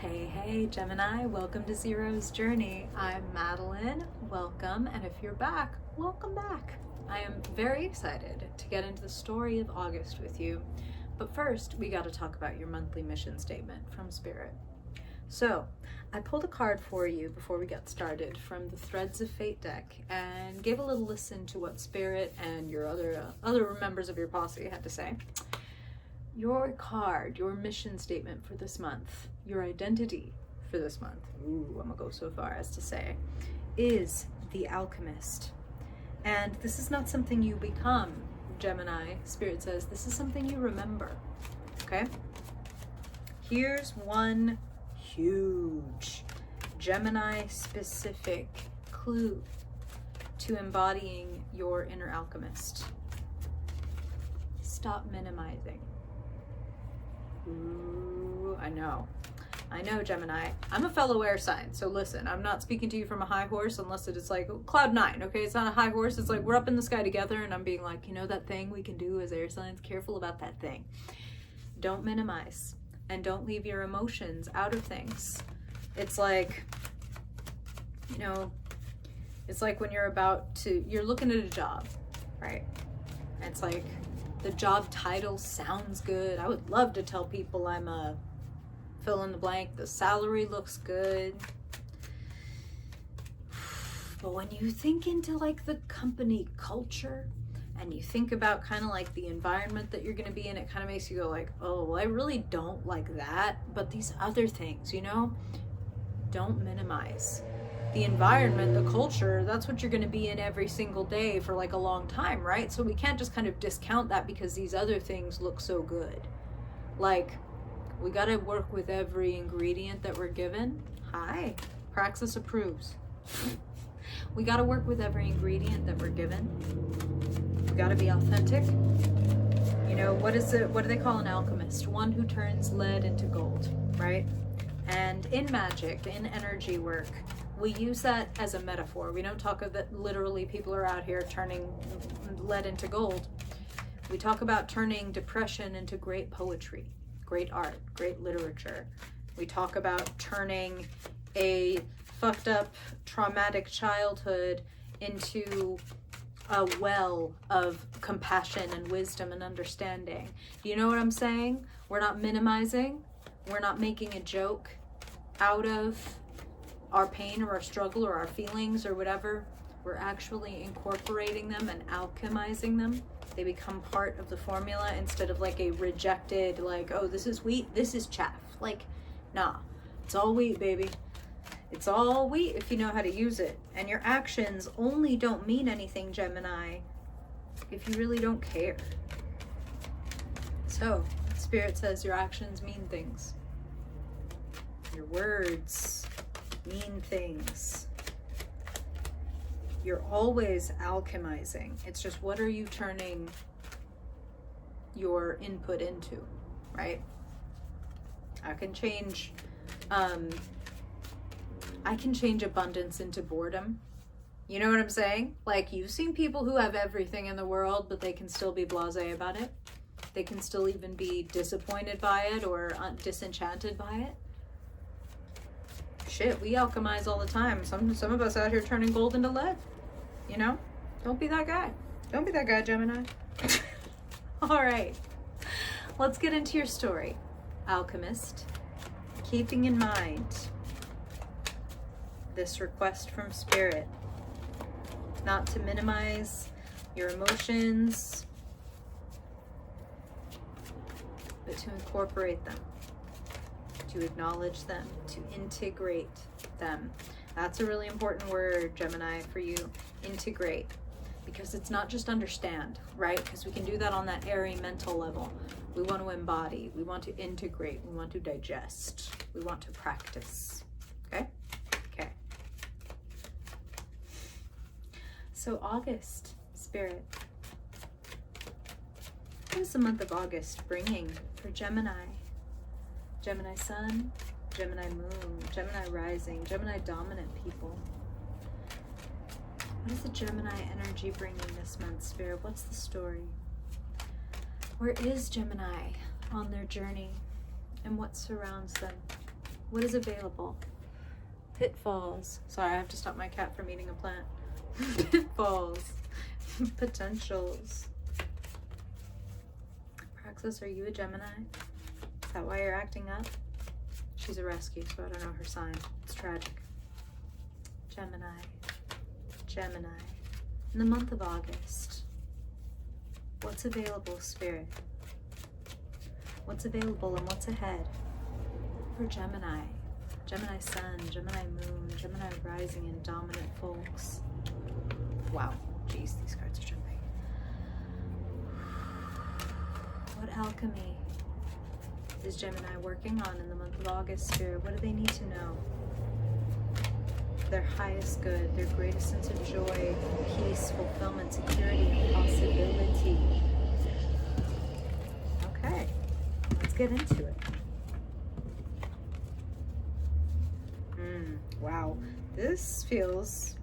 Hey Gemini, welcome to Zero's Journey. I'm Madeline, welcome, and if you're back, welcome back. I am very excited to get into the story of August with you, but first we got to talk about your monthly mission statement from Spirit. So I pulled a card for you before we got started from the Threads of Fate deck and gave a little listen to what Spirit and your other members of your posse had to say. Your card, your mission statement for this month, your identity for this month, I'm gonna go so far as to say, is the alchemist. And this is not something you become, Gemini. Spirit says this is something you remember, okay? Here's one huge Gemini specific clue to embodying your inner alchemist. Stop minimizing. Ooh, I know, Gemini. I'm a fellow air sign, so listen, I'm not speaking to you from a high horse unless it is like cloud 9, okay? It's not a high horse, it's like we're up in the sky together and I'm being like, you know that thing we can do as air signs? Careful about that thing. Don't minimize and don't leave your emotions out of things. It's like, you know, it's like when you're looking at a job, right? And it's like, the job title sounds good. I would love to tell people I'm a fill in the blank. The salary looks good. But when you think into like the company culture and you think about kind of like the environment that you're going to be in, it kind of makes you go like, oh, well, I really don't like that. But these other things, you know, don't minimize. The environment, the culture, that's what you're going to be in every single day for like a long time, right? So we can't just kind of discount that because these other things look so good. Like, we got to work with every ingredient that we're given. Hi, Praxis approves. We got to work with every ingredient that we're given. We got to be authentic. You know, what do they call an alchemist? One who turns lead into gold, right? And in magic, in energy work, we use that as a metaphor. We don't talk of it literally, people are out here turning lead into gold. We talk about turning depression into great poetry, great art, great literature. We talk about turning a fucked up, traumatic childhood into a well of compassion and wisdom and understanding. Do you know what I'm saying? We're not minimizing. We're not making a joke out of our pain or our struggle or our feelings or whatever. We're actually incorporating them and alchemizing them. They become part of the formula instead of like a rejected, like, oh, this is wheat, this is chaff. Like, nah, it's all wheat, baby. It's all wheat if you know how to use it. And your actions only don't mean anything, Gemini, if you really don't care. So, Spirit says your actions mean things. Your words mean things. You're always alchemizing. It's just, what are you turning your input into, right? I can change abundance into boredom. You know what I'm saying? Like, you've seen people who have everything in the world, but they can still be blasé about it. They can still even be disappointed by it or disenchanted by it. Shit, we alchemize all the time. Some of us out here turning gold into lead. You know? Don't be that guy. Don't be that guy, Gemini. All right. Let's get into your story, Alchemist. Keeping in mind this request from Spirit, not to minimize your emotions, but to incorporate them, to acknowledge them, to integrate them. That's a really important word, Gemini, for you. Integrate. Because it's not just understand, right? Because we can do that on that airy mental level. We want to embody. We want to integrate. We want to digest. We want to practice. Okay? Okay. So August, Spirit. What is the month of August bringing for Gemini? Gemini Sun, Gemini Moon, Gemini Rising, Gemini Dominant people. What is the Gemini energy bringing this month, Spirit? What's the story? Where is Gemini on their journey? And what surrounds them? What is available? Pitfalls. Sorry, I have to stop my cat from eating a plant. Pitfalls. Potentials. Praxis, are you a Gemini? Is that why you're acting up? She's a rescue, so I don't know her sign. It's tragic. Gemini. Gemini. In the month of August, what's available, Spirit? What's available and what's ahead for Gemini? Gemini Sun, Gemini Moon, Gemini Rising, and Dominant folks. Wow. Jeez, these cards are jumping. What alchemy is Gemini working on in the month of August, Spirit? What do they need to know? Their highest good, their greatest sense of joy, peace, fulfillment, security, and possibility. Okay, let's get into it. Wow, this feels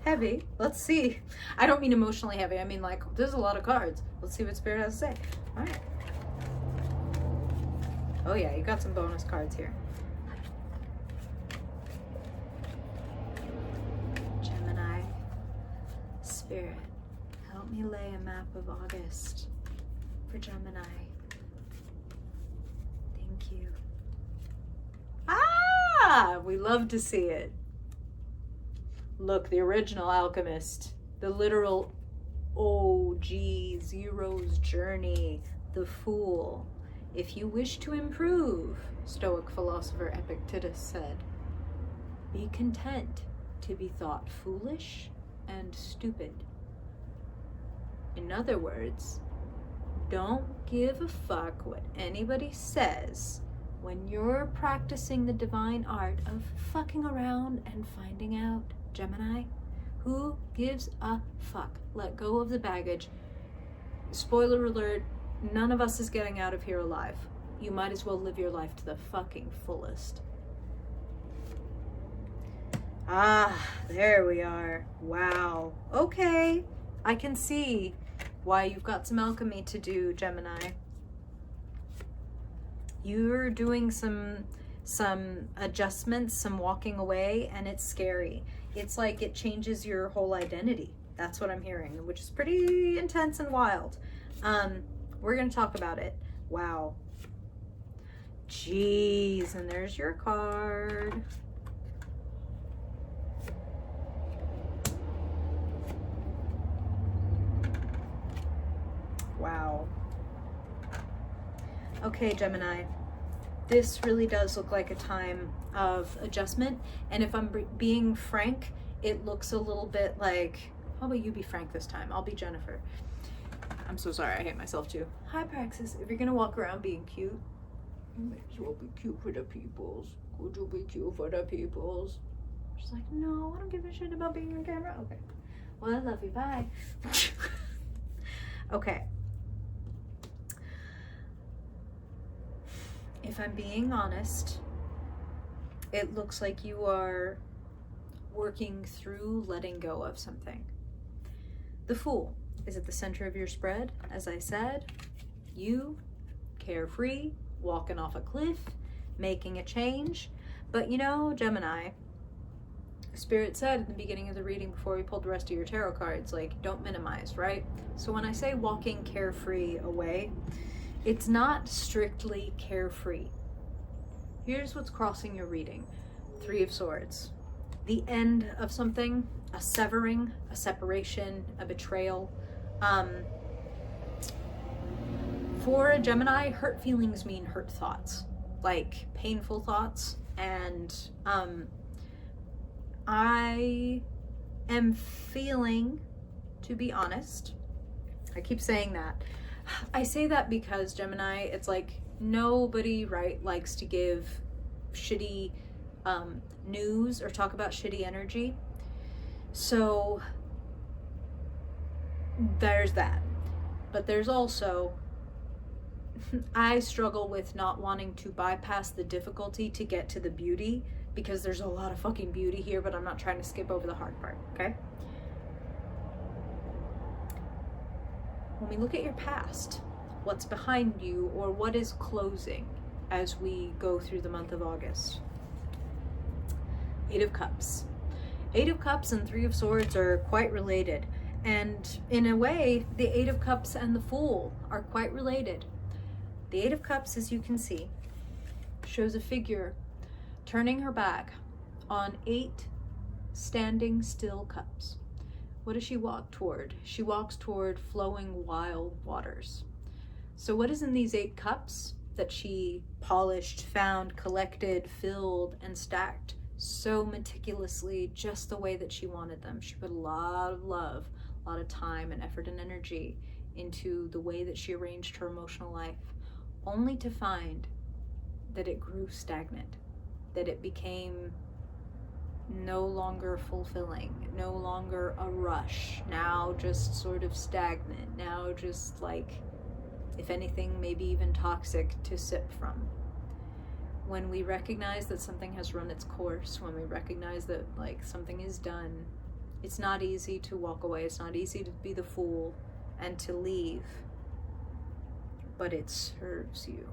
heavy. Let's see. I don't mean emotionally heavy. I mean, like, there's a lot of cards. Let's see what Spirit has to say. All right. Oh yeah, you got some bonus cards here. Gemini, Spirit, help me lay a map of August for Gemini. Thank you. Ah, we love to see it. Look, the original alchemist, the literal OG Zero's journey, the Fool. If you wish to improve, Stoic philosopher Epictetus said, be content to be thought foolish and stupid. In other words, don't give a fuck what anybody says when you're practicing the divine art of fucking around and finding out. Gemini, who gives a fuck? Let go of the baggage. Spoiler alert, none of us is getting out of here alive. You might as well live your life to the fucking fullest. Ah, there we are. Wow. Okay, I can see why you've got some alchemy to do, Gemini. You're doing some adjustments, some walking away, and it's scary. It's like it changes your whole identity. That's what I'm hearing, which is pretty intense and wild. We're gonna talk about it. Wow. Jeez, and there's your card. Wow. Okay, Gemini. This really does look like a time of adjustment. And if I'm being frank, it looks a little bit like, how about you be Frank this time? I'll be Jennifer. I'm so sorry, I hate myself too. Hi, Praxis. If you're gonna walk around being cute, you may as well be cute for the peoples. Could you be cute for the peoples? She's like, no, I don't give a shit about being on camera. Okay. Well, I love you. Bye. Okay. If I'm being honest, it looks like you are working through letting go of something. The Fool is at the center of your spread. As I said, you, carefree, walking off a cliff, making a change. But you know, Gemini, Spirit said at the beginning of the reading before we pulled the rest of your tarot cards, like, don't minimize, right? So when I say walking carefree away, it's not strictly carefree. Here's what's crossing your reading. Three of Swords. The end of something, a severing, a separation, a betrayal. For a Gemini, hurt feelings mean hurt thoughts, like painful thoughts. And I am feeling, to be honest, I keep saying that. I say that because, Gemini, it's like nobody, right, likes to give shitty news or talk about shitty energy. So there's that. But there's also, I struggle with not wanting to bypass the difficulty to get to the beauty, because there's a lot of fucking beauty here, but I'm not trying to skip over the hard part, okay? When we look at your past, what's behind you or what is closing as we go through the month of August? Eight of Cups. Eight of Cups and Three of Swords are quite related. And in a way, the Eight of Cups and the Fool are quite related. The Eight of Cups, as you can see, shows a figure turning her back on 8 standing still cups. What does she walk toward? She walks toward flowing wild waters. So what is in these 8 cups that she polished, found, collected, filled, and stacked so meticulously, just the way that she wanted them? She put a lot of love, a lot of time and effort and energy into the way that she arranged her emotional life, only to find that it grew stagnant, that it became no longer fulfilling, no longer a rush, now just sort of stagnant, now just like, if anything, maybe even toxic to sip from. When we recognize that something has run its course, when we recognize that like something is done, it's not easy to walk away, it's not easy to be the fool and to leave, but it serves you.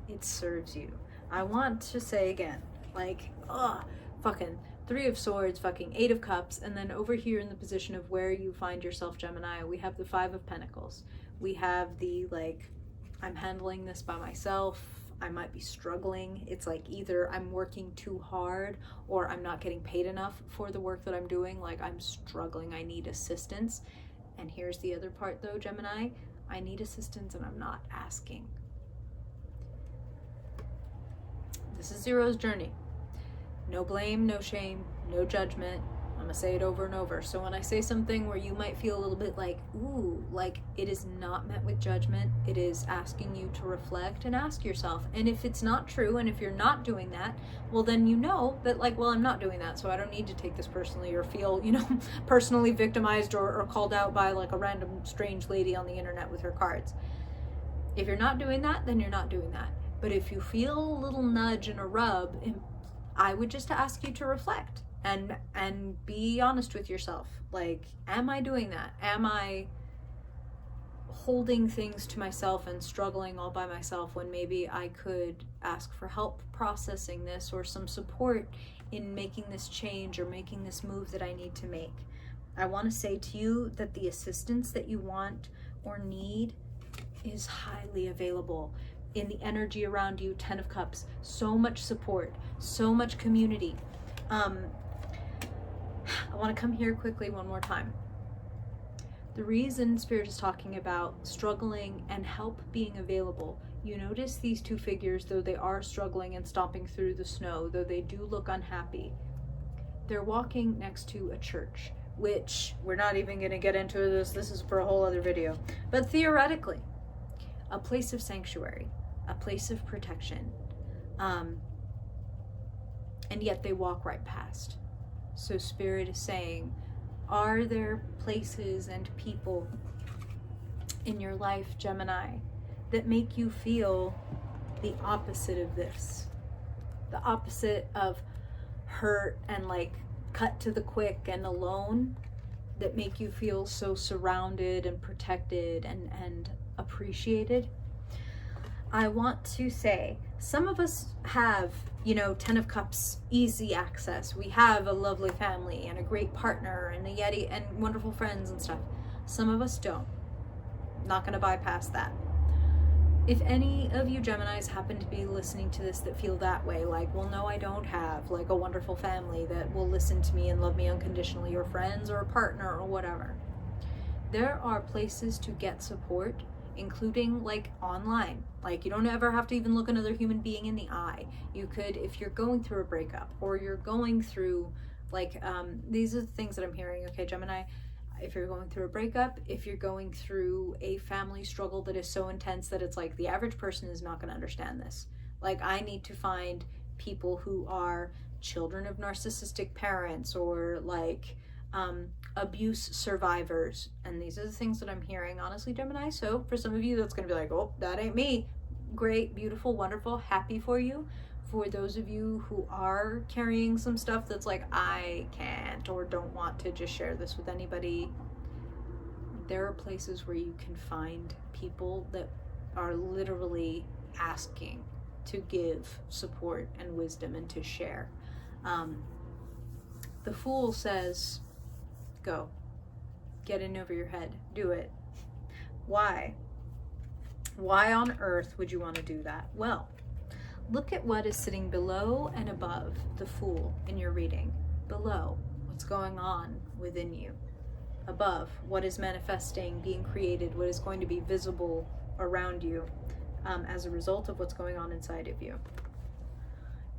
It serves you. I want to say again, like, fucking Three of Swords, fucking Eight of Cups, and then over here in the position of where you find yourself, Gemini, we have the Five of Pentacles. We have the, like, I'm handling this by myself, I might be struggling. It's like either I'm working too hard or I'm not getting paid enough for the work that I'm doing, like I'm struggling, I need assistance. And here's the other part though, Gemini, I need assistance and I'm not asking. This is Zero's journey. No blame, no shame, no judgment. I'm gonna say it over and over. So when I say something where you might feel a little bit like, ooh, like it is not met with judgment, it is asking you to reflect and ask yourself. And if it's not true, and if you're not doing that, well then you know that like, well, I'm not doing that, so I don't need to take this personally or feel, you know, personally victimized or called out by like a random strange lady on the internet with her cards. If you're not doing that, then you're not doing that. But if you feel a little nudge and a rub, I would just ask you to reflect and be honest with yourself. Like, am I doing that? Am I holding things to myself and struggling all by myself when maybe I could ask for help processing this or some support in making this change or making this move that I need to make? I want to say to you that the assistance that you want or need is highly available. In the energy around you, 10 of Cups, so much support, so much community. I want to come here quickly one more time. The reason Spirit is talking about struggling and help being available, you notice these two figures, though they are struggling and stomping through the snow, though they do look unhappy, they're walking next to a church, which we're not even going to get into this is for a whole other video, but theoretically, a place of sanctuary, a place of protection, and yet they walk right past. So Spirit is saying, are there places and people in your life, Gemini, that make you feel the opposite of this? The opposite of hurt and like cut to the quick and alone, that make you feel so surrounded and protected and appreciated? I want to say, some of us have, you know, 10 of Cups, easy access. We have a lovely family and a great partner and a Yeti and wonderful friends and stuff. Some of us don't. Not going to bypass that. If any of you Geminis happen to be listening to this that feel that way, like, well, no, I don't have like a wonderful family that will listen to me and love me unconditionally, or friends or a partner or whatever, there are places to get support, including like online. Like, you don't ever have to even look another human being in the eye. You could, if you're going through a breakup or you're going through like, these are the things that I'm hearing, okay, Gemini, if you're going through a breakup, if you're going through a family struggle that is so intense that it's like the average person is not going to understand this. Like, I need to find people who are children of narcissistic parents or like, abuse survivors, and these are the things that I'm hearing, honestly, Gemini. So for some of you, that's gonna be like, oh, that ain't me. Great, beautiful, wonderful, happy for you. For those of you who are carrying some stuff that's like, I can't or don't want to just share this with anybody, there are places where you can find people that are literally asking to give support and wisdom and to share. The Fool says, go. Get in over your head. Do it. Why? Why on earth would you want to do that? Well, look at what is sitting below and above the Fool in your reading. Below, what's going on within you. Above, what is manifesting, being created, what is going to be visible around you as a result of what's going on inside of you.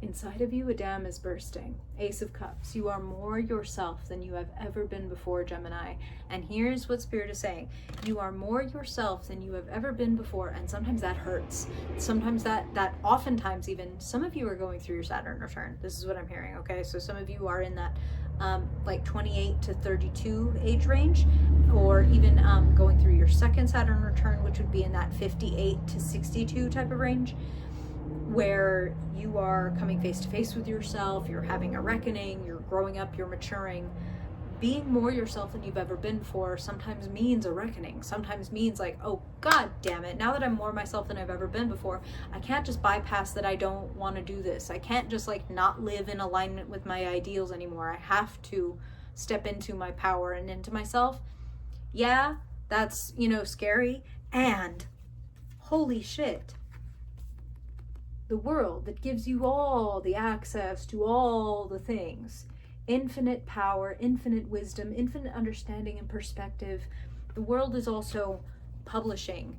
Inside of you, a dam is bursting. Ace of Cups. You are more yourself than you have ever been before, Gemini. And here's what Spirit is saying. You are more yourself than you have ever been before. And sometimes that hurts. Sometimes that oftentimes even, some of you are going through your Saturn return. This is what I'm hearing, okay? So some of you are in that like 28 to 32 age range, or even going through your second Saturn return, which would be in that 58 to 62 type of range, where you are coming face to face with yourself, you're having a reckoning, you're growing up, you're maturing. Being more yourself than you've ever been before sometimes means a reckoning. Sometimes means like, oh, God damn it. Now that I'm more myself than I've ever been before, I can't just bypass that I don't want to do this. I can't just like not live in alignment with my ideals anymore. I have to step into my power and into myself. Yeah, that's, scary. And holy shit. The world that gives you all the access to all the things, infinite power, infinite wisdom, infinite understanding and perspective. The world is also publishing,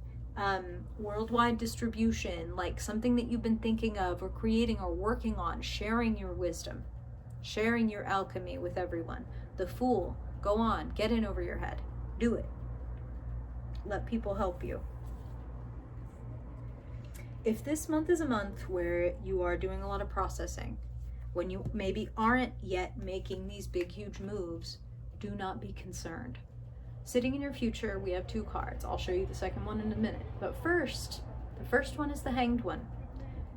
worldwide distribution, like something that you've been thinking of or creating or working on, sharing your wisdom, sharing your alchemy with everyone. The Fool, go on, get in over your head, do it. Let people help you. If this month is a month where you are doing a lot of processing, when you maybe aren't yet making these big, huge moves, do not be concerned. Sitting in your future, we have 2 cards. I'll show you the second one in a minute. But first, the first one is the Hanged one.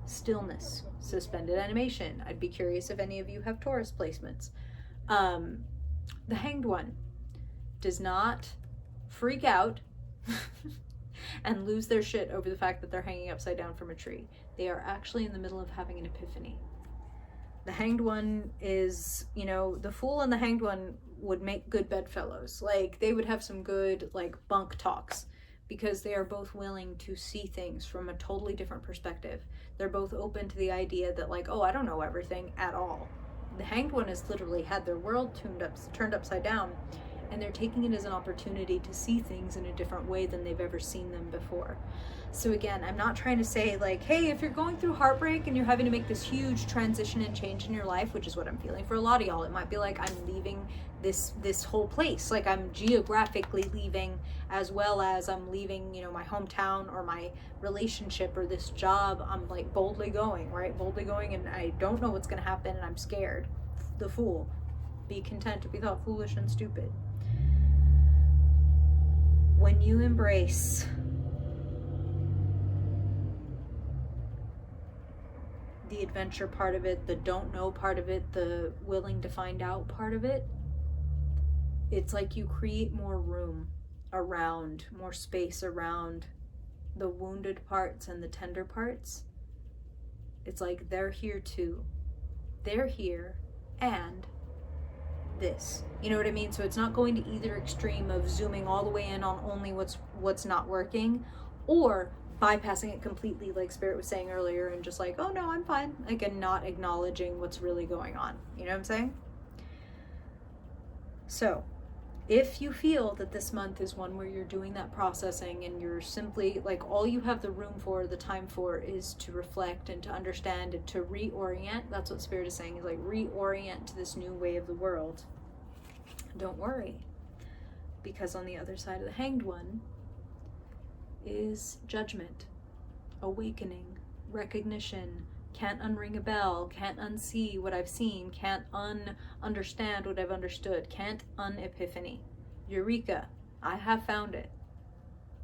Stillness, suspended animation. I'd be curious if any of you have Taurus placements. The Hanged one does not freak out and lose their shit over the fact that they're hanging upside down from a tree. They are actually in the middle of having an epiphany. The Hanged one is, the Fool and the Hanged one would make good bedfellows. Like, they would have some good, like, bunk talks, because they are both willing to see things from a totally different perspective. They're both open to the idea that, like, oh, I don't know everything at all. The Hanged one has literally had their world turned upside down, and they're taking it as an opportunity to see things in a different way than they've ever seen them before. So again, I'm not trying to say like, hey, if you're going through heartbreak and you're having to make this huge transition and change in your life, which is what I'm feeling for a lot of y'all, it might be like I'm leaving this whole place. Like I'm geographically leaving, as well as I'm leaving, my hometown or my relationship or this job. I'm like boldly going, right? Boldly going, and I don't know what's going to happen and I'm scared. The Fool. Be content to be thought foolish and stupid. When you embrace the adventure part of it, the don't know part of it, the willing to find out part of it, it's like you create more room around, more space around the wounded parts and the tender parts. It's like they're here too. They're here and this. You know what I mean? So it's not going to either extreme of zooming all the way in on only what's not working, or bypassing it completely, like Spirit was saying earlier, and just like, oh no, I'm fine, like, and not acknowledging what's really going on. You know what I'm saying? So if you feel that this month is one where you're doing that processing and you're simply like, all you have the room for, the time for, is to reflect and to understand and to reorient, that's what Spirit is saying, is like reorient to this new way of the world. Don't worry, because on the other side of the Hanged one is judgment, awakening, recognition. Can't unring a bell, can't unsee what I've seen, can't understand what I've understood, can't unepiphany. Eureka, I have found it.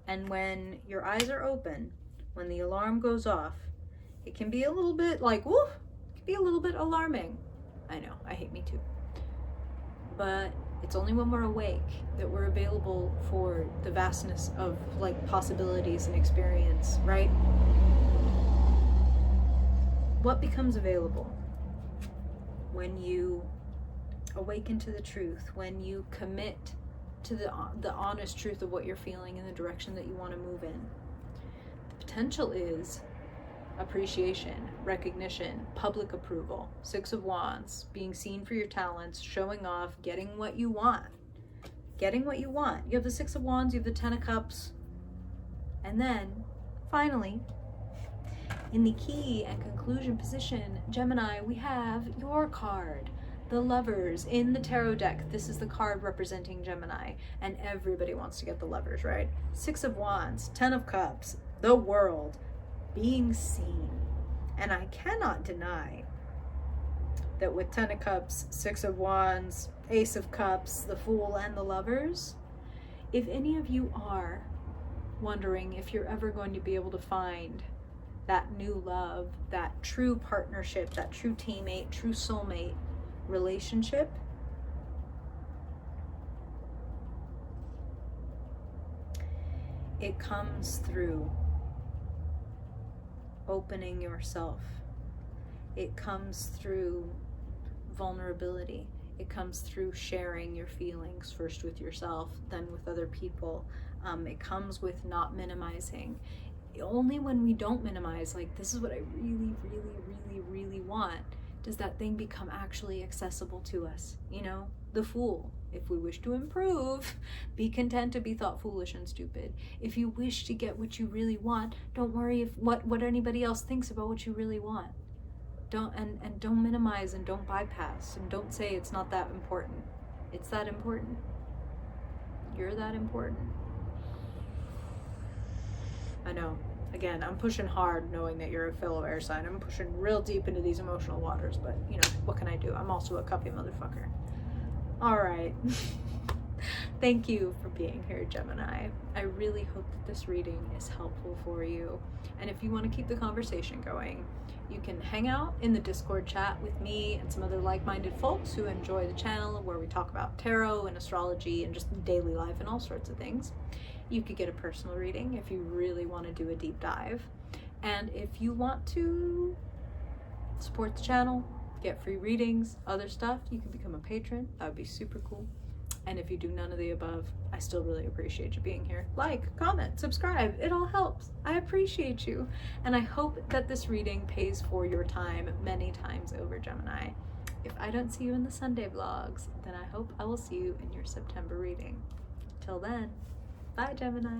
And when your eyes are open, when the alarm goes off, it can be a little bit like, woof, it can be a little bit alarming. I know, I hate me too. But it's only when we're awake that we're available for the vastness of like possibilities and experience, right? What becomes available when you awaken to the truth, when you commit to the honest truth of what you're feeling in the direction that you want to move in, the potential is appreciation, recognition, public approval, Six of Wands, being seen for your talents, showing off, getting what you want. Getting what you want. You have the Six of Wands, you have the Ten of Cups, and then finally, in the key and conclusion position, Gemini, we have your card, the Lovers, in the tarot deck. This is the card representing Gemini, and everybody wants to get the Lovers, right? Six of Wands, Ten of Cups, the World, being seen. And I cannot deny that with Ten of Cups, Six of Wands, Ace of Cups, the Fool, and the Lovers, if any of you are wondering if you're ever going to be able to find that new love, that true partnership, that true teammate, true soulmate relationship, it comes through opening yourself. It comes through vulnerability. It comes through sharing your feelings, first with yourself, then with other people. It comes with not minimizing. Only when we don't minimize, like, this is what I really, really, really, really want, does that thing become actually accessible to us. You know, the Fool. If we wish to improve, be content to be thought foolish and stupid. If you wish to get what you really want, don't worry if what anybody else thinks about what you really want. Don't minimize, and don't bypass, and don't say it's not that important. It's that important. You're that important. I know. Again, I'm pushing hard knowing that you're a fellow air sign. I'm pushing real deep into these emotional waters, but you know, what can I do? I'm also a cuppy motherfucker. All right. Thank you for being here, Gemini. I really hope that this reading is helpful for you. And if you want to keep the conversation going, you can hang out in the Discord chat with me and some other like-minded folks who enjoy the channel, where we talk about tarot and astrology and just daily life and all sorts of things. You could get a personal reading if you really want to do a deep dive. And if you want to support the channel, get free readings, other stuff, you can become a patron. That would be super cool. And if you do none of the above, I still really appreciate you being here. Like, comment, subscribe, it all helps. I appreciate you. And I hope that this reading pays for your time many times over, Gemini. If I don't see you in the Sunday vlogs, then I hope I will see you in your September reading. Till then, bye, Gemini.